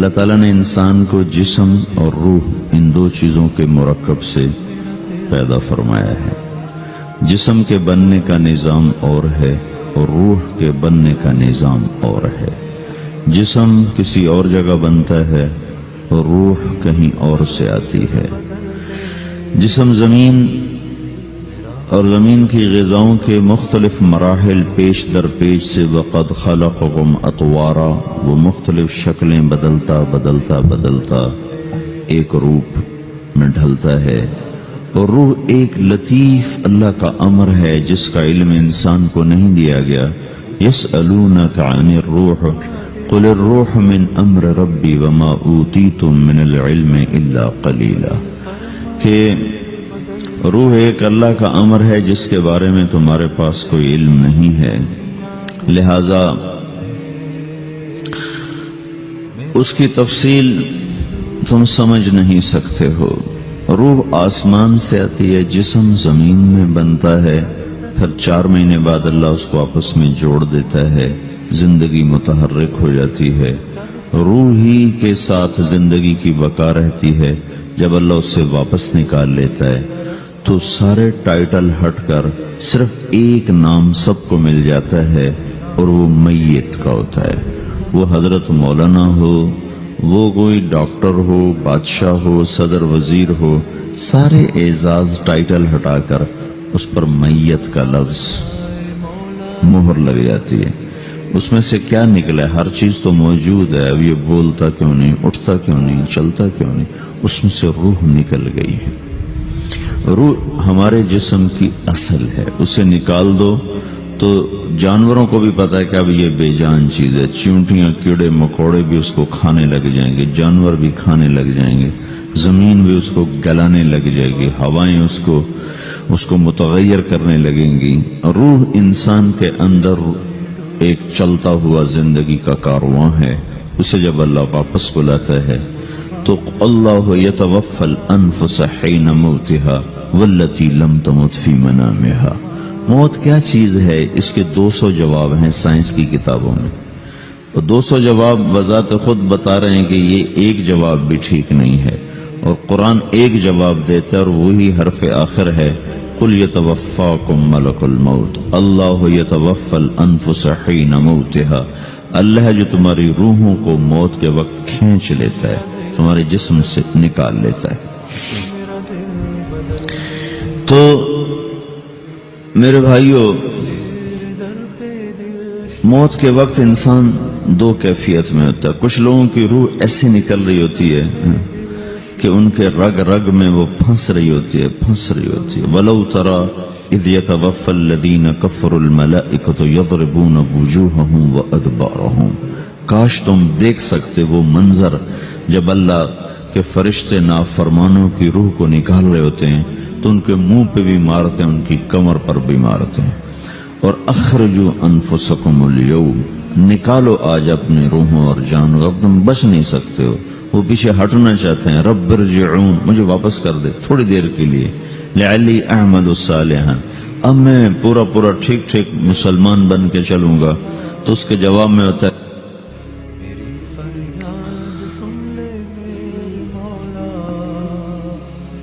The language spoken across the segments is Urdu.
اللہ تعالیٰ نے انسان کو جسم اور روح ان دو چیزوں کے مرکب سے پیدا فرمایا ہے۔ جسم کے بننے کا نظام اور ہے اور روح کے بننے کا نظام اور ہے۔ جسم کسی اور جگہ بنتا ہے اور روح کہیں اور سے آتی ہے۔ جسم زمین اور زمین کی غذاؤں کے مختلف مراحل پیش در پیش سے وقد خلقکم اطوارا، وہ مختلف شکلیں بدلتا بدلتا ایک روپ میں ڈھلتا ہے، اور روح ایک لطیف اللہ کا امر ہے جس کا علم انسان کو نہیں دیا گیا۔ یسألونک عن الروح قل الروح من امر ربی وما اوتیتم من العلم الا قلیلا، کہ روح ایک اللہ کا امر ہے جس کے بارے میں تمہارے پاس کوئی علم نہیں ہے، لہذا اس کی تفصیل تم سمجھ نہیں سکتے ہو۔ روح آسمان سے آتی ہے، جسم زمین میں بنتا ہے، پھر 4 مہینے بعد اللہ اس کو آپس میں جوڑ دیتا ہے، زندگی متحرک ہو جاتی ہے۔ روح ہی کے ساتھ زندگی کی بقا رہتی ہے۔ جب اللہ اس سے واپس نکال لیتا ہے تو سارے ٹائٹل ہٹ کر صرف ایک نام سب کو مل جاتا ہے، اور وہ میت کا ہوتا ہے۔ وہ حضرت مولانا ہو، وہ کوئی ڈاکٹر ہو، بادشاہ ہو، صدر وزیر ہو، سارے اعزاز ٹائٹل ہٹا کر اس پر میت کا لفظ مہر لگ جاتی ہے۔ اس میں سے کیا نکلا ہے؟ ہر چیز تو موجود ہے، اب یہ بولتا کیوں نہیں، اٹھتا کیوں نہیں، چلتا کیوں نہیں؟ اس میں سے روح نکل گئی ہے۔ روح ہمارے جسم کی اصل ہے، اسے نکال دو تو جانوروں کو بھی پتا ہے کہ اب یہ بے جان چیز ہے، چیونٹیاں کیڑے مکوڑے بھی اس کو کھانے لگ جائیں گے، جانور بھی کھانے لگ جائیں گے، زمین بھی اس کو گلانے لگ جائے گی، ہوائیں اس کو متغیر کرنے لگیں گی۔ روح انسان کے اندر ایک چلتا ہوا زندگی کا کارواں ہے۔ اسے جب اللہ واپس بلاتا ہے تو اللہ یتوفی الانفس حین موتها والتی لم تمت فی منامها۔ موت کیا چیز ہے؟ اس کے 200 جواب ہیں سائنس کی کتابوں میں، اور 200 جواب بذات خود بتا رہے ہیں کہ یہ ایک جواب بھی ٹھیک نہیں ہے، اور قرآن ایک جواب دیتا ہے اور وہی حرف آخر ہے، قل یتوفاکم ملک الموت اللہ یتوفی الانفس حین موتها۔ اللہ ہے جو تمہاری روحوں کو موت کے وقت کھینچ لیتا ہے، تمہارے جسم سے نکال لیتا ہے۔ تو میرے بھائیو، موت کے وقت انسان 2 کیفیت میں ہوتا ہے۔ کچھ لوگوں کی روح ایسے نکل رہی ہوتی ہے کہ ان کے رگ رگ میں وہ پھنس رہی ہوتی ہے۔ وَلَوْ تَرَى إِذْ يَتَوَفَّى الَّذِينَ كَفَرُوا الْمَلَائِكَةُ يَضْرِبُونَ وُجُوهَهُمْ وَأَدْبَارَهُمْ۔ کاش تم دیکھ سکتے وہ منظر جب اللہ کے فرشتے نافرمانوں کی روح کو نکال رہے ہوتے ہیں تو ان کے منہ پہ بھی مارتے ہیں، ان کی کمر پر بھی مارتے ہیں۔ اور اخرجوا انفسکم اليوم، نکالو آج اپنے روحوں اور جانوں، اب تم بچ نہیں سکتے ہو۔ وہ پیچھے ہٹنا چاہتے ہیں، رب ارجعون، مجھے واپس کر دے تھوڑی دیر کے لیے، لعلی اعمل صالحا، اب میں پورا ٹھیک مسلمان بن کے چلوں گا۔ تو اس کے جواب میں ہوتا ہے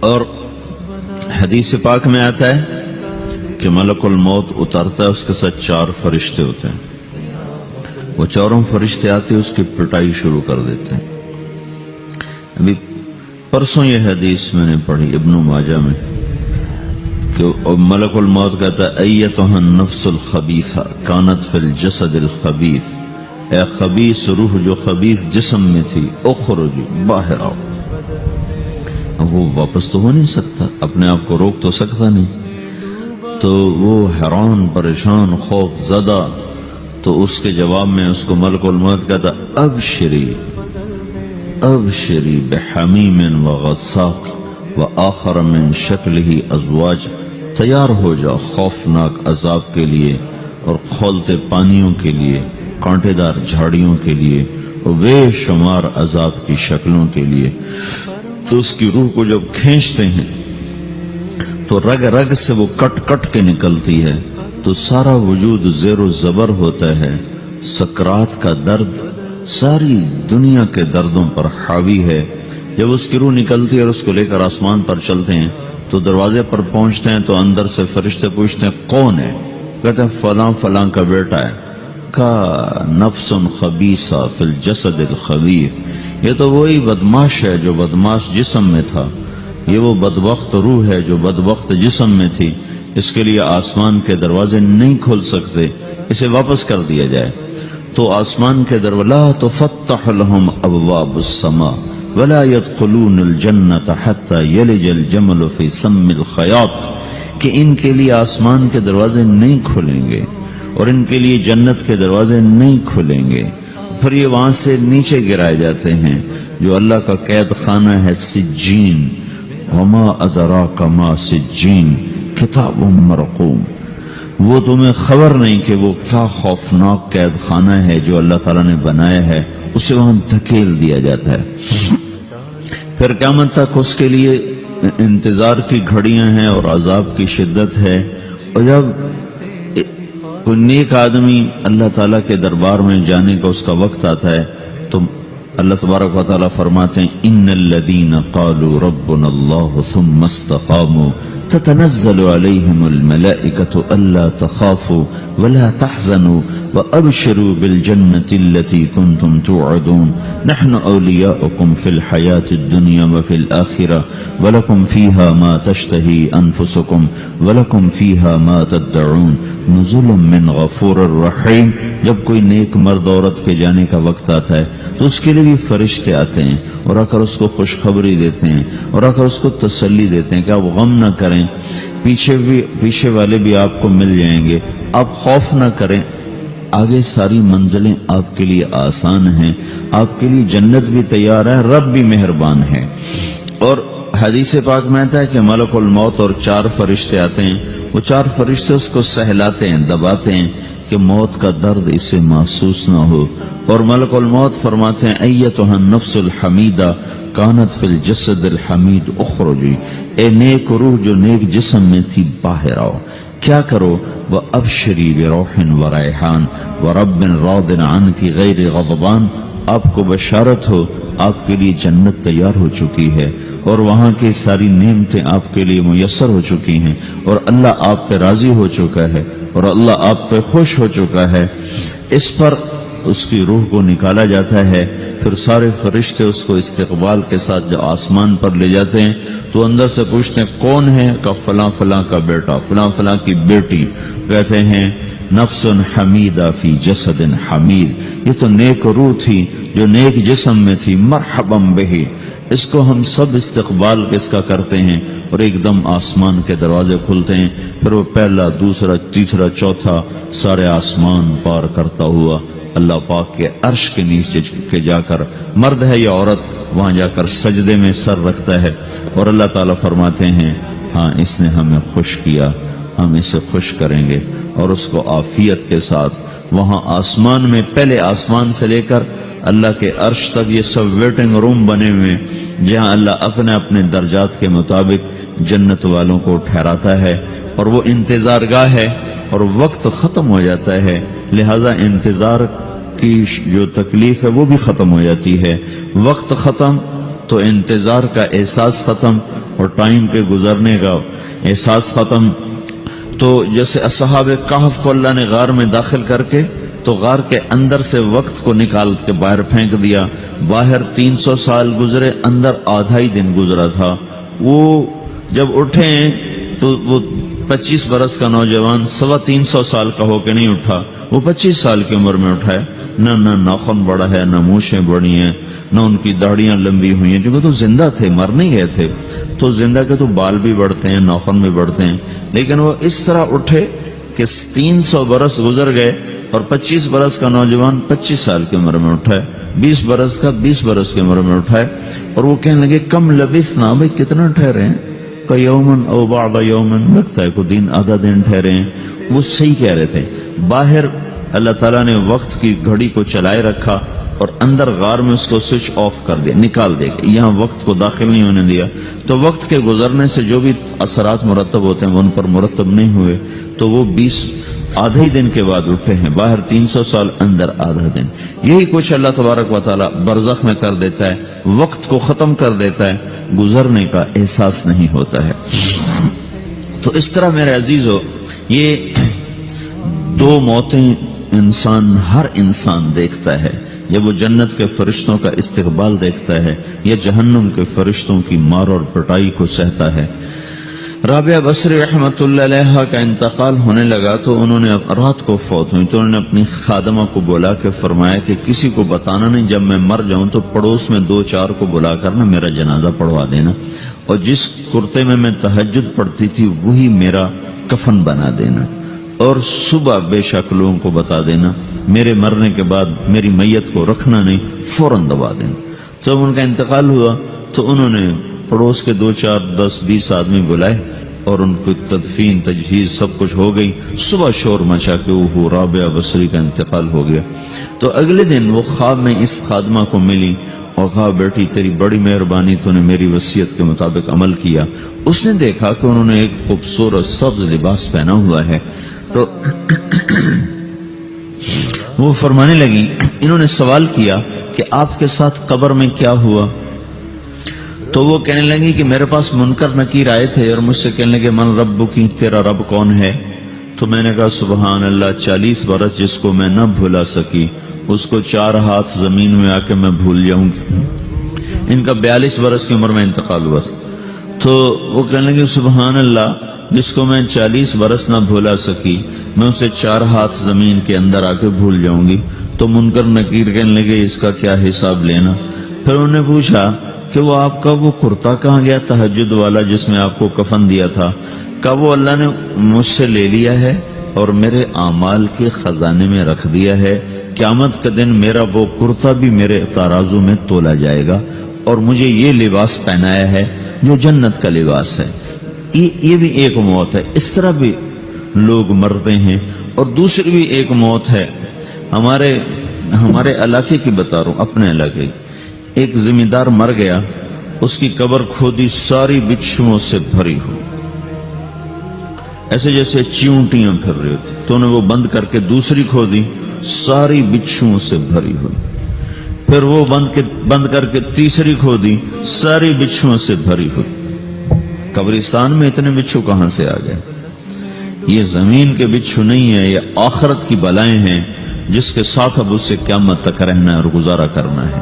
اور حدیث پاک میں آتا ہے کہ ملک الموت اترتا ہے، اس کے ساتھ 4 فرشتے ہوتے ہیں۔ وہ 4 فرشتے آتے اس کی پٹائی شروع کر دیتے ہیں۔ ابھی پرسوں یہ حدیث میں نے پڑھی ابن ماجہ میں کہ ملک الموت کہتا ہے ایتھا النفس الخبیثہ کانت فی الجسد الخبیث، اے خبیث روح جو خبیث جسم میں تھی، اخرج باہر آؤ۔ اب وہ واپس تو ہو نہیں سکتا، اپنے آپ کو روک تو سکتا نہیں، تو وہ حیران پریشان خوف زدہ، تو اس کے جواب میں اس کو ملک الموت کہتا ابشری بحمیم وغساق وآخر من شکلہ ازواج، تیار ہو جا خوفناک عذاب کے لیے اور کھولتے پانیوں کے لیے، کانٹے دار جھاڑیوں کے لیے، اور بے شمار عذاب کی شکلوں کے لیے۔ تو اس کی روح کو جب کھینچتے ہیں تو رگ رگ سے وہ کٹ کے نکلتی ہے، تو سارا وجود زیر و زبر ہوتا ہے، سکرات کا درد ساری دنیا کے دردوں پر حاوی ہے۔ جب اس کی روح نکلتی ہے اور اس کو لے کر آسمان پر چلتے ہیں تو دروازے پر پہنچتے ہیں تو اندر سے فرشتے پوچھتے ہیں کون ہے؟ کہتے ہیں فلاں فلاں کا بیٹا ہے۔ کا نفس خبیثہ فی الجسد الخبیث، یہ تو وہی بدماش ہے جو بدماش جسم میں تھا، یہ وہ بدبخت روح ہے جو بدبخت جسم میں تھی، اس کے لیے آسمان کے دروازے نہیں کھل سکتے، اسے واپس کر دیا جائے۔ تو آسمان کے دروازے لا تفتح لهم ابواب السماء ولا يدخلون الجنة حتى يلج الجمل في سم الخياط، کہ ان کے لیے آسمان کے دروازے نہیں کھلیں گے اور ان کے لیے جنت کے دروازے نہیں کھلیں گے، پھر یہ وہاں سے نیچے گرائے جاتے ہیں جو اللہ کا قید خانہ ہے سجین۔ وما ادراک ما سجین کتاب مرقوم، وہ تمہیں خبر نہیں کہ وہ کیا خوفناک قید خانہ ہے جو اللہ تعالیٰ نے بنایا ہے، اسے وہاں دھکیل دیا جاتا ہے۔ پھر قیامت تک اس کے لیے انتظار کی گھڑیاں ہیں اور عذاب کی شدت ہے۔ اور جب کوئی نیک آدمی اللہ تعالیٰ کے دربار میں جانے کا اس کا وقت آتا ہے تو اللہ تبارک و تعالیٰ فرماتے ہیں ان الذین قالوا ربنا اللہ ثم استقاموا تتنزل علیہم الملائکۃ الا تخافوا ولا تحزنوا وابشروا بالجنة التي كنتم توعدون نحن اولیاؤکم فی الحیاة الدنیا وفی الآخرة ولکم فیہا ما تشتہی انفسکم ولکم فیہا ما تدعون نزلا من غفور الرحیم۔ جب کوئی نیک مرد عورت کے جانے کا وقت آتا ہے تو اس کے لیے بھی فرشتے آتے ہیں اور آ کر اس کو خوشخبری دیتے ہیں اور آ کر اس کو تسلی دیتے ہیں کہ آپ غم نہ کریں، پیچھے والے بھی آپ کو مل جائیں گے، آپ خوف نہ کریں، آگے ساری منزلیں آپ کے لیے آسان ہیں، آپ کے لیے جنت بھی تیار ہے، رب بھی مہربان ہے۔ اور حدیث پاک میں آتا ہے کہ ملک الموت اور 4 فرشتے آتے ہیں، وہ 4 فرشتے اس کو سہلاتے ہیں، دباتے ہیں کہ موت کا درد اسے محسوس نہ ہو، اور ملک الموت فرماتے ہیں ایتھا النفس الحمیدہ کانت فی الجسد الحمید اخرجی، اے نیک روح جو نیک جسم میں تھی باہر آؤ، کیا کرو؟ وَأَبْشِرِي بِرَوْحٍ وَرَيْحَانٍ وَرَبٍّ رَاضٍ عَنْكِ غَيْرِ غَضْبَانٍ، آپ کو بشارت ہو آپ کے لیے جنت تیار ہو چکی ہے اور وہاں کی ساری نعمتیں آپ کے لیے میسر ہو چکی ہیں اور اللہ آپ پہ راضی ہو چکا ہے اور اللہ آپ پہ خوش ہو چکا ہے۔ اس پر اس کی روح کو نکالا جاتا ہے، پھر سارے فرشتے اس کو استقبال کے ساتھ جو آسمان پر لے جاتے ہیں تو اندر سے پوچھتے ہیں کون ہے؟ کہ فلاں فلاں کا بیٹا، فلاں فلاں کی بیٹی۔ کہتے ہیں نفس حمیدہ فی جسد حمید، یہ تو نیک روح تھی جو نیک جسم میں تھی، مرحبا بہی، اس کو ہم سب استقبال کس کا کرتے ہیں، اور ایک دم آسمان کے دروازے کھلتے ہیں، پھر وہ پہلا دوسرا تیسرا چوتھا سارے آسمان پار کرتا ہوا اللہ پاک کے عرش کے نیچے کے جا کر، مرد ہے یا عورت، وہاں جا کر سجدے میں سر رکھتا ہے اور اللہ تعالیٰ فرماتے ہیں ہاں اس نے ہمیں خوش کیا، ہم اسے خوش کریں گے، اور اس کو عافیت کے ساتھ وہاں آسمان میں، پہلے آسمان سے لے کر اللہ کے عرش تک یہ سب ویٹنگ روم بنے ہوئے جہاں اللہ اپنے اپنے درجات کے مطابق جنت والوں کو ٹھہراتا ہے، اور وہ انتظار گاہ ہے اور وقت ختم ہو جاتا ہے، لہذا انتظار کی جو تکلیف ہے وہ بھی ختم ہو جاتی ہے۔ وقت ختم تو انتظار کا احساس ختم اور ٹائم کے گزرنے کا احساس ختم۔ تو جیسے اصحاب کہف کو اللہ نے غار میں داخل کر کے تو غار کے اندر سے وقت کو نکال کے باہر پھینک دیا، باہر 300 سال گزرے، اندر آدھا ہی دن گزرا تھا۔ وہ جب اٹھے تو وہ 25 برس کا نوجوان 325 سال کا ہو کے نہیں اٹھا، وہ 25 سال کی عمر میں اٹھا ہے، نہ ناخن بڑا ہے، نہ مونچھیں بڑی ہیں، نہ ان کی داڑیاں لمبی ہوئی ہیں، کیونکہ تو زندہ تھے، مر نہیں گئے تھے، تو زندہ کے تو بال بھی بڑھتے ہیں، ناخن بھی بڑھتے ہیں، لیکن وہ اس طرح اٹھے کہ 300 برس گزر گئے اور 25 برس کا نوجوان 25 سال کی عمر میں اٹھا ہے، 20 برس کا 20 برس کی عمر میں اٹھا ہے، اور وہ کہنے لگے کم لبثنا، بھائی کتنا ٹھہرے ہیں؟ کہ یومن او بعض یومن، لگتا ہے کوئی دن آدھا دن ٹھہرے ہیں۔ وہ صحیح کہہ رہے تھے، باہر اللہ تعالیٰ نے وقت کی گھڑی کو چلائے رکھا اور اندر غار میں اس کو سوئچ آف کر دیا، نکال دیا، یہاں وقت کو داخل نہیں ہونے دیا، تو وقت کے گزرنے سے جو بھی اثرات مرتب ہوتے ہیں وہ ان پر مرتب نہیں ہوئے، تو وہ آدھے ہی دن کے بعد اٹھے ہیں، باہر 300 سال، اندر آدھا دن. یہی کچھ اللہ تبارک و تعالی برزخ میں کر دیتا ہے، وقت کو ختم کر دیتا ہے، گزرنے کا احساس نہیں ہوتا ہے. تو اس طرح میرے عزیزو، یہ دو موتیں ہر انسان دیکھتا ہے. جب وہ جنت کے فرشتوں کا استقبال دیکھتا ہے یا جہنم کے فرشتوں کی مار اور پٹائی کو سہتا ہے. رابعہ بصری رحمت اللہ علیہ کا انتقال ہونے لگا تو انہوں نے رات کو فوت ہوئی تو انہوں نے اپنی خادمہ کو بلا کے فرمایا کہ کسی کو بتانا نہیں، جب میں مر جاؤں تو پڑوس میں 2-4 کو بلا کر نا میرا جنازہ پڑھوا دینا، اور جس کرتے میں تہجد پڑھتی تھی وہی میرا کفن بنا دینا، اور صبح بے شک لوگوں کو بتا دینا، میرے مرنے کے بعد میری میت کو رکھنا نہیں، فوراً دبا دینا. جب ان کا انتقال ہوا تو انہوں نے پڑوس کے 2-4-10-20 آدمی بلائے اور ان کو تدفین تجہیز سب کچھ ہو گئی. صبح شور مچا کہ وہ رابعہ بصری کا انتقال ہو گیا. تو اگلے دن وہ خواب میں اس خادمہ کو ملی اور کہا بیٹی تیری بڑی مہربانی، تو نے میری وصیت کے مطابق عمل کیا. اس نے دیکھا کہ انہوں نے ایک خوبصورت سبز لباس پہنا ہوا ہے. تو وہ فرمانے لگی، انہوں نے سوال کیا کہ آپ کے ساتھ قبر میں کیا ہوا؟ تو وہ کہنے لگی کہ میرے پاس منکر نکیر آئے تھے اور مجھ سے کہنے لگے من ربکی، تیرا رب کون ہے؟ تو میں نے کہا سبحان اللہ، 40 برس جس کو میں نہ بھولا سکی اس کو 4 ہاتھ زمین میں آ کے میں بھول جاؤں گی. ان کا 42 برس کی عمر میں انتقال ہوا. تو وہ کہنے لگے سبحان اللہ، جس کو میں 40 برس نہ بھولا سکی میں اسے 4 ہاتھ زمین کے اندر آ کے بھول جاؤں گی. تو منکر نکیر کہنے لگے اس کا کیا حساب لینا؟ پھر انہوں نے پوچھا کہ وہ آپ کا وہ کرتا کہاں گیا تہجد والا جس میں آپ کو کفن دیا تھا؟ کہا وہ اللہ نے مجھ سے لے لیا ہے اور میرے اعمال کے خزانے میں رکھ دیا ہے. قیامت کے دن میرا وہ کرتا بھی میرے ترازو میں تولا جائے گا اور مجھے یہ لباس پہنایا ہے جو جنت کا لباس ہے. یہ بھی ایک موت ہے. اس طرح بھی لوگ مرتے ہیں. اور دوسری بھی ایک موت ہے. ہمارے علاقے کی بتا رہا ہوں، اپنے علاقے کی. ایک زمیندار مر گیا، اس کی قبر کھودی، ساری بچھوؤں سے بھری ہو، ایسے جیسے چیونٹیاں پھر رہی ہوتی. تو انہیں وہ بند کر کے دوسری کھودی، ساری بچھوؤں سے بھری ہوئی. پھر وہ بند کر کے تیسری کھودی، ساری بچھوؤں سے بھری ہوئی. قبرستان میں اتنے بچھو کہاں سے آ گئے؟ یہ زمین کے بچھو نہیں ہے، یہ آخرت کی بلائیں ہیں جس کے ساتھ اب اس سے قیامت تک رہنا ہے اور گزارا کرنا ہے.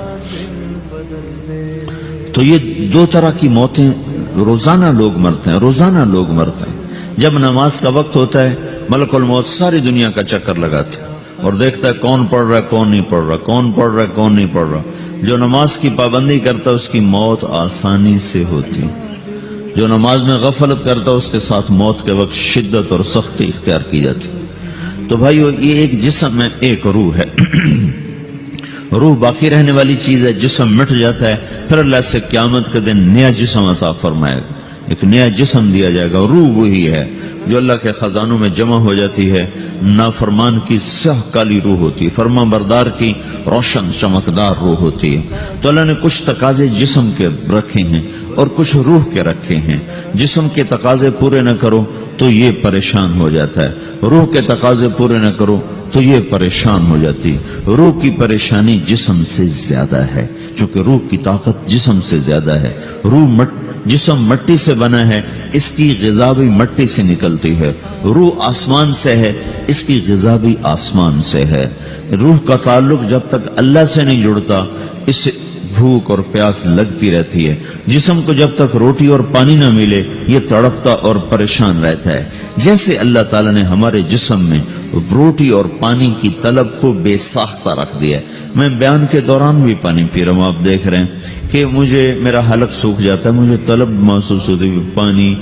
تو یہ 2 طرح کی موتیں روزانہ لوگ مرتے ہیں، روزانہ لوگ مرتے ہیں. جب نماز کا وقت ہوتا ہے ملک الموت ساری دنیا کا چکر لگاتا ہے اور دیکھتا ہے کون پڑھ رہا ہے کون نہیں پڑھ رہا، کون پڑھ رہا ہے کون نہیں پڑھ رہا. جو نماز کی پابندی کرتا ہے اس کی موت آسانی سے ہوتی. جو نماز میں غفلت کرتا ہے اس کے ساتھ موت کے وقت شدت اور سختی اختیار کی جاتی. تو بھائیو، یہ ایک جسم ہے، ایک روح ہے. روح باقی رہنے والی چیز ہے، جسم مٹ جاتا ہے، پھر اللہ سے قیامت کے دن نیا جسم عطا فرمائے گا، ایک نیا جسم دیا جائے گا. روح وہی ہے جو اللہ کے خزانوں میں جمع ہو جاتی ہے. نافرمان کی سیاہ کالی روح ہوتی ہے، فرمان بردار کی روشن چمکدار روح ہوتی ہے. تو اللہ نے کچھ تقاضے جسم کے رکھے ہیں اور کچھ روح کے رکھے ہیں. جسم کے تقاضے پورے نہ کرو تو یہ پریشان ہو جاتا ہے، روح کے تقاضے پورے نہ کرو تو یہ پریشان ہو جاتی. روح کی پریشانی جسم سے زیادہ ہے چونکہ روح کی طاقت جسم سے زیادہ ہے. جسم مٹی سے بنا ہے، اس کی غذا بھی مٹی سے نکلتی ہے. روح آسمان سے ہے، اس کی غذا بھی آسمان سے ہے. روح کا تعلق جب تک اللہ سے نہیں جڑتا اس سے بھوک اور پیاس لگتی رہتی ہے. جسم کو جب تک روٹی اور پانی نہ ملے یہ تڑپتا اور پریشان رہتا ہے. جیسے اللہ تعالیٰ نے ہمارے جسم میں روٹی اور پانی کی طلب کو بے ساختہ رکھ دیا ہے. میں بیان کے دوران بھی پانی پی رہا ہوں، آپ دیکھ رہے ہیں کہ میرا حلق سوکھ جاتا ہے، مجھے طلب محسوس ہوتی ہے پانی.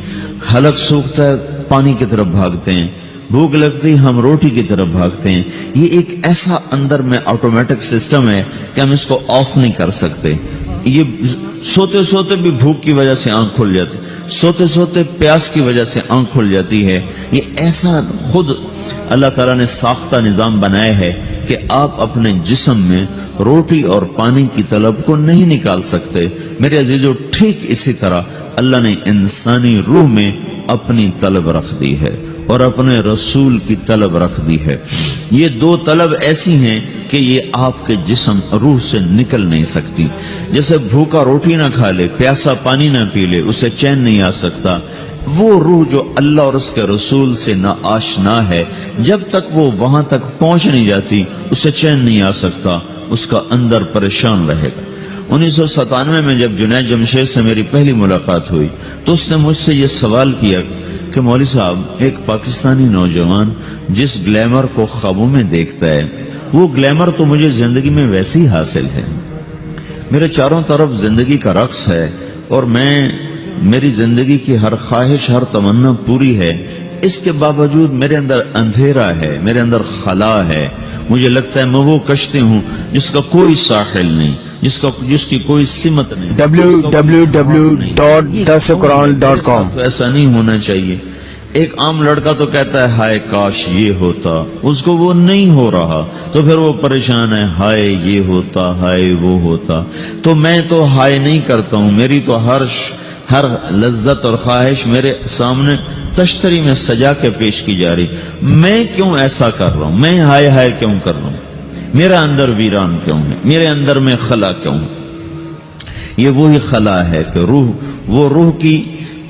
حلق سوکھتا ہے پانی کی طرف بھاگتے ہیں، بھوک لگتی ہم روٹی کی طرف بھاگتے ہیں. یہ ایک ایسا اندر میں آٹومیٹک سسٹم ہے کہ ہم اس کو آف نہیں کر سکتے. یہ سوتے سوتے بھی بھوک کی وجہ سے آنکھ کھل جاتی، سوتے سوتے پیاس کی وجہ سے آنکھ کھل جاتی ہے. یہ ایسا خود اللہ تعالیٰ نے ساختہ نظام بنایا ہے کہ آپ اپنے جسم میں روٹی اور پانی کی طلب کو نہیں نکال سکتے. میرے عزیزو، ٹھیک اسی طرح اللہ نے انسانی روح میں اپنی طلب رکھ دی ہے. اور اپنے رسول کی طلب رکھ دی ہے۔ یہ دو طلب ایسی ہیں کہ یہ آپ کے جسم روح سے نکل نہیں سکتی۔ جیسے بھوکا روٹی نہ کھا لے، پیاسا پانی نہ پی لے، اسے چین نہیں آ سکتا، وہ روح جو اللہ اور اس کے رسول سے نا آشنا ہے، جب تک وہ وہاں تک پہنچ نہیں جاتی اسے چین نہیں آ سکتا، اس کا اندر پریشان رہے گا۔ 1997 میں جب جنید جمشید سے میری پہلی ملاقات ہوئی تو اس نے مجھ سے یہ سوال کیا کہ مولوی صاحب، ایک پاکستانی نوجوان جس گلیمر کو خوابوں میں دیکھتا ہے، وہ گلیمر تو مجھے زندگی میں ویسے ہی حاصل ہے، میرے چاروں طرف زندگی کا رقص ہے، اور میری زندگی کی ہر خواہش، ہر تمنا پوری ہے، اس کے باوجود میرے اندر اندھیرا ہے، میرے اندر خلا ہے، مجھے لگتا ہے میں وہ کشتی ہوں جس کا کوئی ساحل نہیں، جس کی کوئی سمت نہیں۔ www.dasquran.com ایسا نہیں ہونا چاہیے۔ ایک عام لڑکا تو کہتا ہے ہائے کاش یہ ہوتا، اس کو وہ نہیں ہو رہا تو پھر وہ پریشان ہے، ہائے یہ ہوتا، ہائے وہ ہوتا۔ تو میں تو ہائے نہیں کرتا ہوں، میری تو ہر لذت اور خواہش میرے سامنے تشتری میں سجا کے پیش کی جا رہی، میں کیوں ایسا کر رہا ہوں؟ میں ہائے ہائے کیوں کر رہا ہوں؟ میرا اندر ویران کیوں ہے؟ میرے اندر میں خلا کیوں ہے؟ یہ وہی خلا ہے کہ وہ روح کی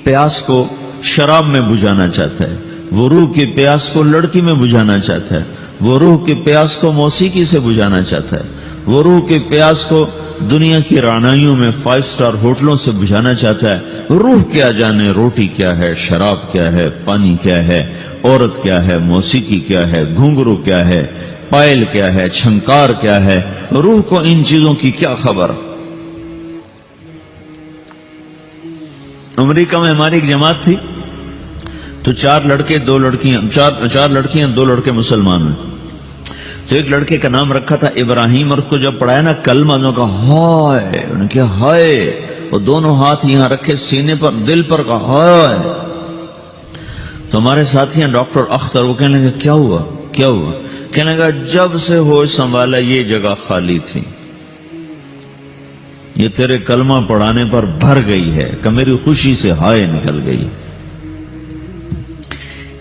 پیاس کو شراب میں بجھانا چاہتا ہے، وہ روح کی پیاس کو لڑکی میں بجھانا چاہتا ہے، وہ روح کی پیاس کو موسیقی سے بجھانا چاہتا ہے، وہ روح کی پیاس کو دنیا کی رعنائیوں میں 5 سٹار ہوٹلوں سے بجھانا چاہتا ہے۔ روح کیا جانے روٹی کیا ہے، شراب کیا ہے، پانی کیا ہے، عورت کیا ہے، موسیقی کیا ہے، گھنگرو کیا ہے، پائل کیا ہے، چھنکار کیا ہے، روح کو ان چیزوں کی کیا خبر؟ امریکہ میں ہماری ایک جماعت تھی تو 4 لڑکے 2 لڑکیاں، 4 لڑکیاں 2 لڑکے مسلمان ہیں۔ تو ایک لڑکے کا نام رکھا تھا ابراہیم، اور اس کو جب پڑھایا نا کلمہ، انہوں نے کہا ہائے، انہوں نے کہا ہائے، اور دونوں ہاتھ یہاں رکھے سینے پر، دل پر، کہا ہائے۔ تو ہمارے ساتھی ہیں ڈاکٹر اختر، وہ کہنے لگے کیا ہوا کیا ہوا؟ کہنے لگا جب سے ہوش سنبھالا یہ جگہ خالی تھی، یہ تیرے کلمہ پڑھانے پر بھر گئی ہے کہ میری خوشی سے ہائے نکل گئی۔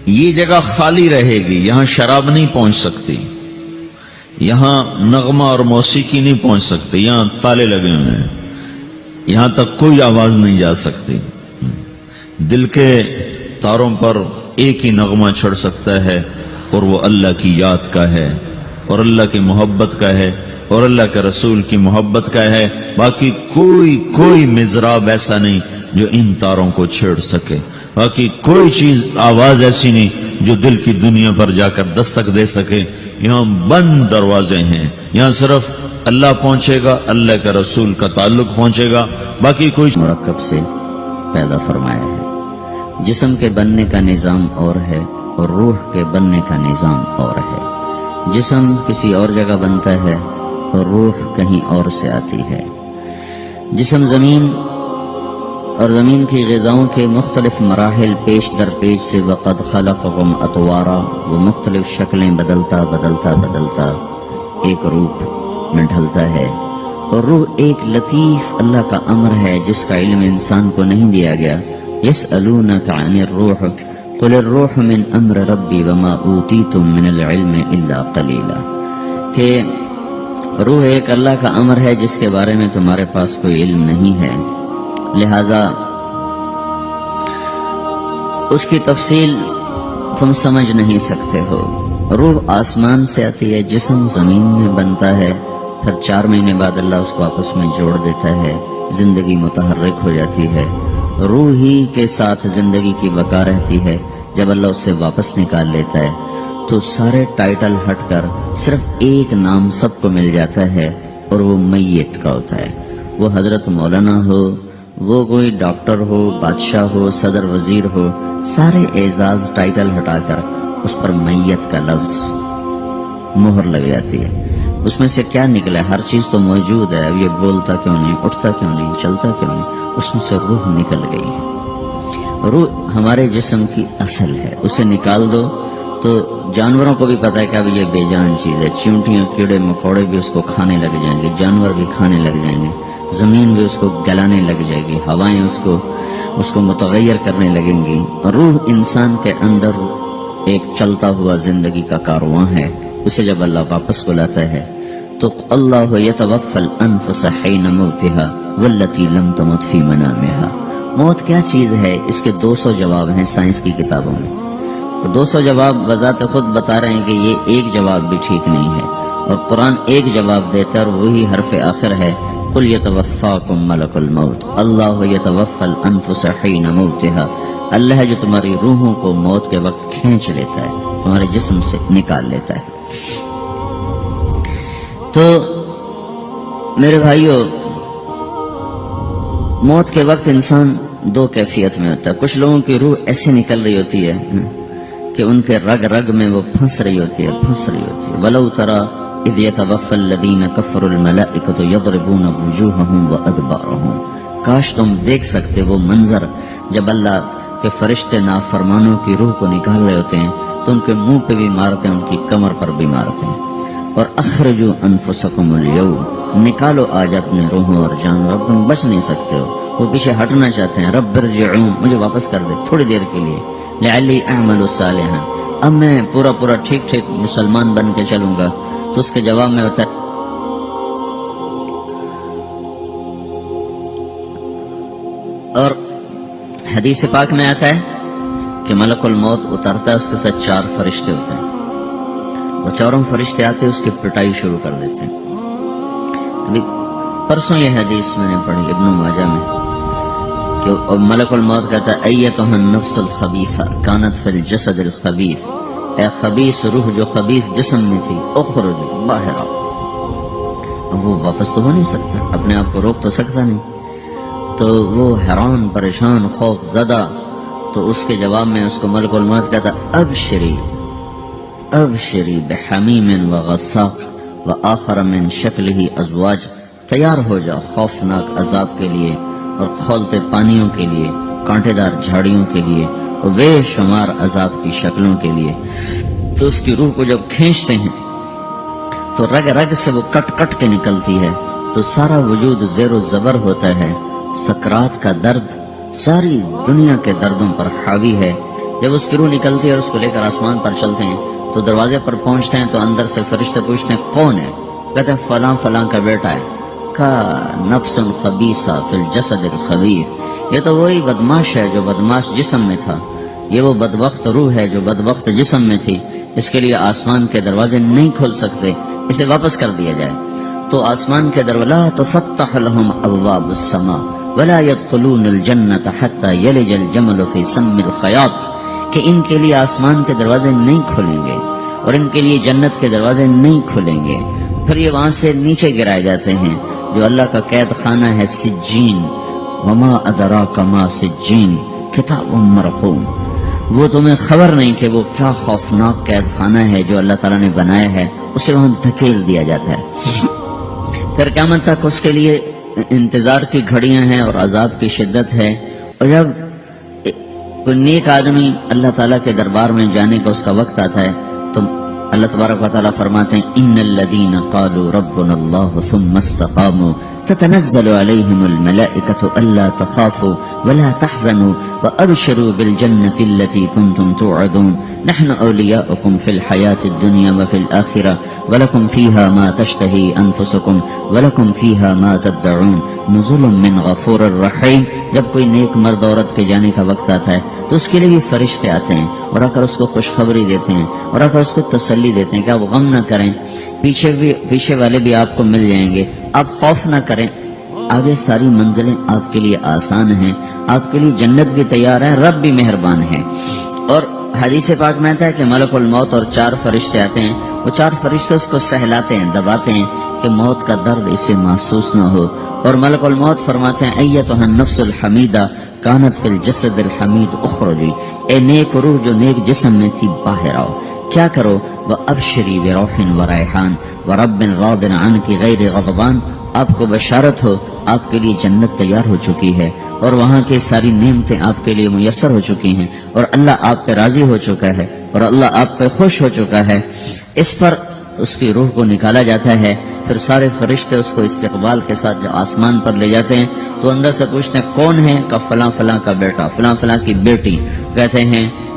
یہ جگہ خالی رہے گی، یہاں شراب نہیں پہنچ سکتی، یہاں نغمہ اور موسیقی نہیں پہنچ سکتے، یہاں تالے لگے ہوئے ہیں، یہاں تک کوئی آواز نہیں جا سکتی۔ دل کے تاروں پر ایک ہی نغمہ چڑھ سکتا ہے، اور وہ اللہ کی یاد کا ہے، اور اللہ کی محبت کا ہے، اور اللہ کے رسول کی محبت کا ہے۔ باقی کوئی مضراب ایسا نہیں جو ان تاروں کو چھیڑ سکے، باقی کوئی چیز، آواز ایسی نہیں جو دل کی دنیا پر جا کر دستک دے سکے۔ یہاں بند دروازے ہیں، یہاں صرف اللہ پہنچے گا، اللہ کے رسول کا تعلق پہنچے گا، باقی کوئی مرکب سے پیدا فرمایا ہے۔ جسم کے بننے کا نظام اور ہے اور روح کے بننے کا نظام اور ہے۔ جسم کسی اور جگہ بنتا ہے اور روح کہیں اور سے آتی ہے۔ جسم زمین اور زمین کی غذاؤں کے مختلف مراحل پیش در پیش سے وقد خلقکم اطوارا، وہ مختلف شکلیں بدلتا ایک روپ میں ڈھلتا ہے، اور روح ایک لطیف اللہ کا امر ہے جس کا علم انسان کو نہیں دیا گیا۔ یسألونک عن الروح قل الروح من امر ربی وما اوتیتم من العلم الا قلیلا، کہ روح ایک اللہ کا امر ہے جس کے بارے میں تمہارے پاس کوئی علم نہیں ہے، لہذا اس کی تفصیل تم سمجھ نہیں سکتے ہو۔ روح آسمان سے آتی ہے، جسم زمین میں بنتا ہے، پھر 4 مہینے بعد اللہ اس کو آپس میں جوڑ دیتا ہے، زندگی متحرک ہو جاتی ہے، روح ہی کے ساتھ زندگی کی بقا رہتی ہے۔ جب اللہ اسے واپس نکال لیتا ہے تو سارے ٹائٹل ہٹ کر صرف ایک نام سب کو مل جاتا ہے، اور وہ میت کا ہوتا ہے۔ وہ حضرت مولانا ہو، وہ کوئی ڈاکٹر ہو، بادشاہ ہو، صدر وزیر ہو، سارے اعزاز ٹائٹل ہٹا کر اس پر میت کا لفظ مہر لگ جاتی ہے۔ اس میں سے کیا نکلا ہے؟ ہر چیز تو موجود ہے، اب یہ بولتا کیوں نہیں، اٹھتا کیوں نہیں، چلتا کیوں نہیں؟ اس میں سے روح نکل گئی ہے۔ روح ہمارے جسم کی اصل ہے، اسے نکال دو تو جانوروں کو بھی پتا ہے کہ اب یہ بے جان چیز ہے، چیونٹیاں، کیڑے مکوڑے بھی اس کو کھانے لگ جائیں گے، جانور بھی کھانے لگ جائیں گے، زمین بھی اس کو گلانے لگ جائے گی، ہوائیں اس کو متغیر کرنے لگیں گی۔ روح انسان کے اندر ایک چلتا ہوا زندگی کا کارواں ہے، اسے جب اللہ واپس بلاتا ہے تو اللہ یتوفی الانفس حین موتها والتی لم تمت فی منامها۔ موت کیا چیز ہے، اس کے 200 جواب ہیں سائنس کی کتابوں میں، تو 200 جواب بذات خود بتا رہے ہیں کہ یہ ایک جواب بھی ٹھیک نہیں ہے، اور قرآن ایک جواب دیتا ہے اور وہی حرف آخر ہے، قل یتوفاکم ملک الموت اللہ یتوفی الانفس حین موتها۔ اللہ ہے جو تمہاری روحوں کو موت کے وقت کھینچ لیتا ہے، تمہارے جسم سے نکال لیتا ہے۔ تو میرے بھائیو، موت کے وقت انسان 2 کیفیت میں ہوتا ہے۔ کچھ لوگوں کی روح ایسے نکل رہی ہوتی ہے کہ ان کے رگ رگ میں وہ پھنس رہی ہوتی ہے۔ وَلَوْ تَرَى إِذْ يَتَوَفَّى الَّذِينَ كَفَرُوا الْمَلَائِكَةُ يَضْرِبُونَ وُجُوهَهُمْ وَأَدْبَارَهُمْ۔ کاش تم دیکھ سکتے وہ منظر جب اللہ کے فرشتے نافرمانوں کی روح کو نکال رہے ہوتے ہیں تو ان کے منہ پہ بھی مارتے ہیں، ان کی کمر پر بھی مارتے ہیں۔ اور اخرجوا انفسکم اليوم، نکالو آج اپنے روحوں اور جانوں، اب تم بچ نہیں سکتے ہو۔ وہ پیچھے ہٹنا چاہتے ہیں، رب ارجعون، مجھے واپس کر دے تھوڑی دیر کے لیے، لعلی اعمل صالحا، اب میں پورا ٹھیک مسلمان بن کے چلوں گا۔ تو اس کے جواب میں ہوتا ہے اور حدیث پاک میں آتا ہے کہ ملک الموت اترتا ہے، اس کے ساتھ 4 فرشتے ہوتے ہیں، وہ 4 فرشتے آتے اس کی پٹائی شروع کر دیتے ہیں۔ ابھی پرسوں یہ حدیث میں نے پڑھی ابن ماجہ میں کہ ملک الموت کہتا ہے ایتھا النفس الخبیثہ کانت فی الجسد الخبیث، اے خبیث روح جو خبیث جسم میں تھی، اخرج باہر آؤ۔ اب وہ واپس تو ہو نہیں سکتا، اپنے آپ کو روک تو سکتا نہیں، تو وہ حیران پریشان خوف زدہ، تو اس کے جواب میں اس کو ملک الموت کہتا ابشری بحمیم وغساق وآخر من شکلہ ازواج، تیار ہو جا خوفناک عذاب کے لیے اور کھولتے پانیوں کے لیے، کانٹے دار جھاڑیوں کے لیے اور بے شمار عذاب کی شکلوں کے لیے۔ تو اس کی روح کو جب کھینچتے ہیں تو رگ رگ سے وہ کٹ کے نکلتی ہے، تو سارا وجود زیر و زبر ہوتا ہے، سکرات کا درد ساری دنیا کے دردوں پر حاوی ہے۔ جب اس کی روح نکلتی ہے اور اس کو لے کر آسمان پر چلتے ہیں تو دروازے پر پہنچتے ہیں تو اندر سے فرشتے پوچھتے ہیں کون ہے؟ کہتے ہیں فلاں کا بیٹا ہے۔ کا نفس خبیثہ فی الجسد الخبیث، یہ تو وہی بدماش ہے جو بدماش جسم میں تھا، یہ وہ بدبخت روح ہے جو بدبخت جسم میں تھی، اس کے لیے آسمان کے دروازے نہیں کھل سکتے، اسے واپس کر دیا جائے۔ تو آسمان کے دروازے لا تفتح لهم ابواب السماء ولا يدخلون الجنة حتى يلج الجمل في سم الخياط، کہ ان کے لیے آسمان کے دروازے نہیں کھلیں گے اور ان کے لیے جنت کے دروازے نہیں کھلیں گے، پھر یہ وہاں سے نیچے گرائے جاتے ہیں جو اللہ کا قید خانہ ہے سجین، وما ادراک ما سجین کتاب مرقوم، وہ تمہیں خبر نہیں کہ وہ کیا خوفناک قید خانہ ہے جو اللہ تعالیٰ نے بنایا ہے، اسے وہاں دھکیل دیا جاتا ہے۔ پھر قیامت تک اس کے لیے انتظار کی گھڑیاں ہیں اور عذاب کی شدت ہے، اور جب کوئی نیک آدمی اللہ تعالیٰ کے دربار میں جانے کا اس کا وقت آتا ہے تو اللہ تبارک و تعالیٰ فرماتے ہیں ان الذین قالوا ربنا اللہ ثم استقاموا تتنزل علیہم الملائکۃ الا تخافوا ولا تحزنوا وابشروا بالجنة التي كنتم توعدون نحن اولیاؤکم فی الحیاة الدنیا وفی الآخرہ ولکم فیہا ما تشتہی انفسکم ولکم فیہا ما تدعون نزل من غفور الرحیم۔ جب کوئی نیک مرد عورت کے جانے کا وقت آتا ہے تو اس کے لیے بھی فرشتے آتے ہیں اور آ کر اس کو خوشخبری دیتے ہیں اور آ کر اس کو تسلی دیتے ہیں کہ آپ غم نہ کریں، پیچھے والے بھی آپ کو مل جائیں گے، آپ خوف نہ کریں، آگے ساری منزلیں آپ کے لیے آسان ہیں، آپ کے لیے جنت بھی تیار ہے، رب بھی مہربان ہے۔ اور حدیث پاک میں آتا ہے کہ ملک الموت اور 4 فرشتے آتے ہیں، وہ 4 فرشتے اس کو سہلاتے ہیں، دباتے ہیں کہ موت کا درد اسے محسوس نہ ہو، اور ملک الموت فرماتے ہیں ایتھا النفس الحمیدہ کانت فی الجسد الحمید اخرجی، اے نیک روح جو نیک جسم میں تھی باہر آؤ۔ کیا کرو؟ وابشری بروح وریحان ورب راض عنک غیر غضبان، آپ کو بشارت ہو آپ کے لیے جنت تیار ہو چکی ہے اور وہاں کی ساری نعمتیں آپ کے لیے میسر ہو چکی ہیں اور اللہ آپ پہ راضی ہو چکا ہے اور اللہ آپ پہ خوش ہو چکا ہے۔ اس پر اس کی روح کو نکالا جاتا ہے، پھر سارے فرشتے اس کو استقبال کے ساتھ جو آسمان پر لے جاتے ہیں تو اندر سے پوچھتے ہیں کون ہے؟ کہ فلاں کا بیٹا، فلاں کی بیٹی۔ کہتے ہیں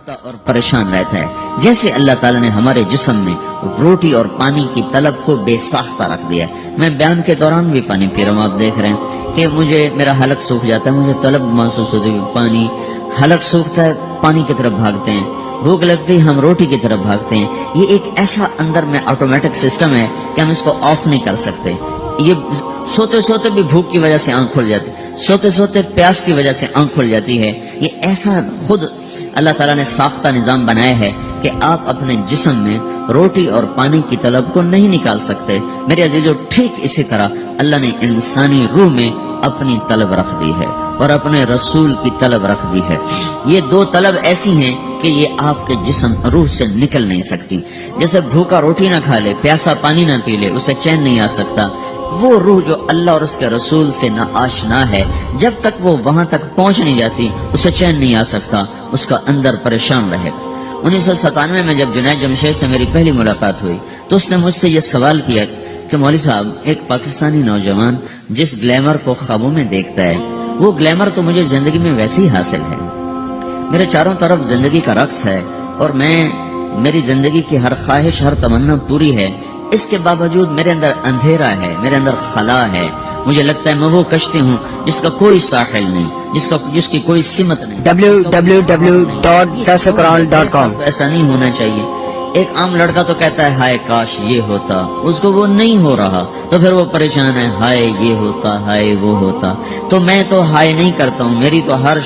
تڑپتا اور پریشان رہتا ہے، جیسے اللہ تعالیٰ نے ہمارے جسم میں روٹی اور پانی کی طلب کو بے ساختہ رکھ دیا ہے۔ میں بیان کے دوران بھی پانی پی رہا ہوں، آپ دیکھ رہے ہیں کہ مجھے میرا حلق سوکھ جاتا ہے، مجھے طلب محسوس ہوتی ہے پانی، حلق سوکھتا ہے پانی کی طرف بھاگتے ہیں، بھوک لگتی ہے ہم روٹی کی طرف بھاگتے ہیں۔ یہ ایک ایسا اندر میں آٹومیٹک سسٹم ہے کہ ہم اس کو آف نہیں کر سکتے۔ یہ سوتے سوتے بھی بھوک کی وجہ سے آنکھ کھل جاتی ہے، سوتے سوتے پیاس کی وجہ سے آنکھ کھل جاتی ہے۔ یہ ایسا خود اللہ تعالیٰ نے ساختہ نظام بنایا ہے کہ آپ اپنے جسم میں روٹی اور پانی کی طلب کو نہیں نکال سکتے۔ میرے عزیزو، ٹھیک اسی طرح اللہ نے انسانی روح میں اپنی طلب رکھ دی ہے اور اپنے رسول کی طلب رکھ دی ہے۔ یہ دو طلب ایسی ہیں کہ یہ آپ کے جسم روح سے نکل نہیں سکتی۔ جیسے بھوکا روٹی نہ کھا لے، پیاسا پانی نہ پی لے، اسے چین نہیں آ سکتا، وہ روح جو اللہ اور اس کے رسول سے نہ آشنا ہے، جب تک وہ وہاں تک پہنچ نہیں جاتی اسے چین نہیں آ سکتا، اس کا اندر پریشان رہے گا۔ 1997 میں جب جنید جمشید سے میری پہلی ملاقات ہوئی تو اس نے مجھ سے یہ سوال کیا کہ مولوی صاحب، ایک پاکستانی نوجوان جس گلیمر کو خوابوں میں دیکھتا ہے، وہ گلیمر تو مجھے زندگی میں ویسے ہی حاصل ہے، میرے چاروں طرف زندگی کا رقص ہے اور میری زندگی کی ہر خواہش، ہر تمنا پوری ہے، اس کے باوجود میرے اندر اندھیرا ہے، میرے اندر خلا ہے، مجھے لگتا ہے میں وہ کشتی ہوں جس کا کوئی ساحل نہیں، جس کی کوئی سمت نہیں۔ www.dasquran.com ایسا نہیں ہونا چاہیے۔ ایک عام لڑکا تو کہتا ہے ہائے کاش یہ ہوتا، اس کو وہ نہیں ہو رہا تو پھر وہ پریشان ہے، ہائے یہ ہوتا، ہائے وہ ہوتا۔ تو میں تو ہائے نہیں کرتا ہوں، میری تو ہر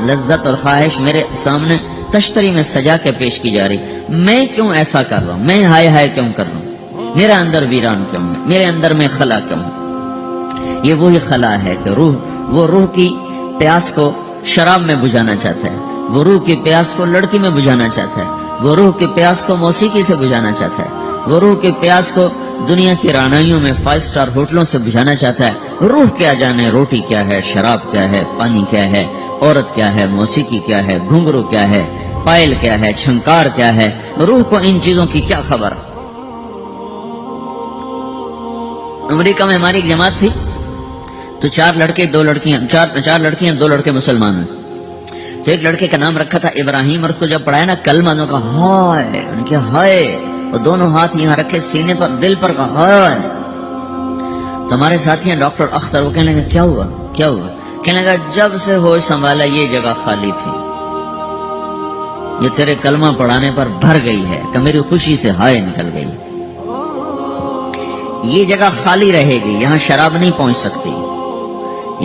لذت اور خواہش میرے سامنے تشتری میں سجا کے پیش کی جا رہی، میں کیوں ایسا کر رہا ہوں؟ میں ہائے ہائے کیوں کر رہا ہوں؟ میرا اندر ویران کیوں ہے؟ میرے اندر میں خلا کیوں ہے؟ یہ وہی خلا ہے کہ وہ روح کی پیاس کو شراب میں بجھانا چاہتا ہے، وہ روح کی پیاس کو لڑکی میں بجھانا چاہتا ہے، وہ روح کی پیاس کو موسیقی سے بجھانا چاہتا ہے، وہ روح کی پیاس کو دنیا کی رانائیوں میں 5 اسٹار ہوٹلوں سے بجھانا چاہتا ہے۔ روح کیا جانے روٹی کیا ہے، شراب کیا ہے، پانی کیا ہے، عورت کیا ہے، موسیقی کیا ہے، گھنگرو کیا ہے، پائل کیا ہے، چھنکار کیا ہے، روح کو ان چیزوں کی کیا خبر؟ امریکہ میں ہماری ایک جماعت تھی تو 4 لڑکے 2 لڑکیاں، 4 لڑکیاں 2 لڑکے مسلمان ہیں۔ تو ایک لڑکے کا نام رکھا تھا ابراہیم، اور اس کو جب پڑھایا نا کلمہ تو کہا ہائے، ان کے ہائے، اور دونوں ہاتھ یہاں رکھے سینے پر، دل پر، کہا ہائے۔ تو ہمارے ساتھی ہیں ڈاکٹر اختر، وہ کہنے لگا کیا ہوا کیا ہوا؟ کہنے لگا جب سے ہوش سنبھالا یہ جگہ خالی تھی، یہ تیرے کلمہ پڑھانے پر بھر گئی ہے کہ میری خوشی سے ہائے نکل گئی۔ یہ جگہ خالی رہے گی، یہاں شراب نہیں پہنچ سکتی،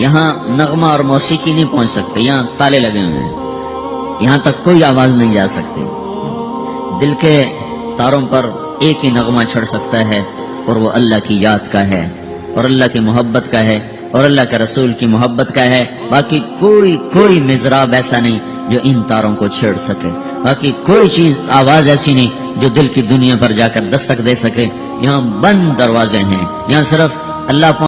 یہاں نغمہ اور موسیقی نہیں پہنچ سکتے، یہاں تالے لگے ہوئے ہیں، یہاں تک کوئی آواز نہیں جا سکتی۔ دل کے تاروں پر ایک ہی نغمہ چڑھ سکتا ہے اور وہ اللہ کی یاد کا ہے اور اللہ کی محبت کا ہے اور اللہ کے رسول کی محبت کا ہے۔ باقی کوئی مزراب ایسا نہیں جو ان تاروں کو چھیڑ سکے، باقی کوئی چیز آواز ایسی نہیں جو دل کی دنیا پر جا کر دستک دے سکے۔ یہاں بند دروازے ہیں، یہاں صرف اللہ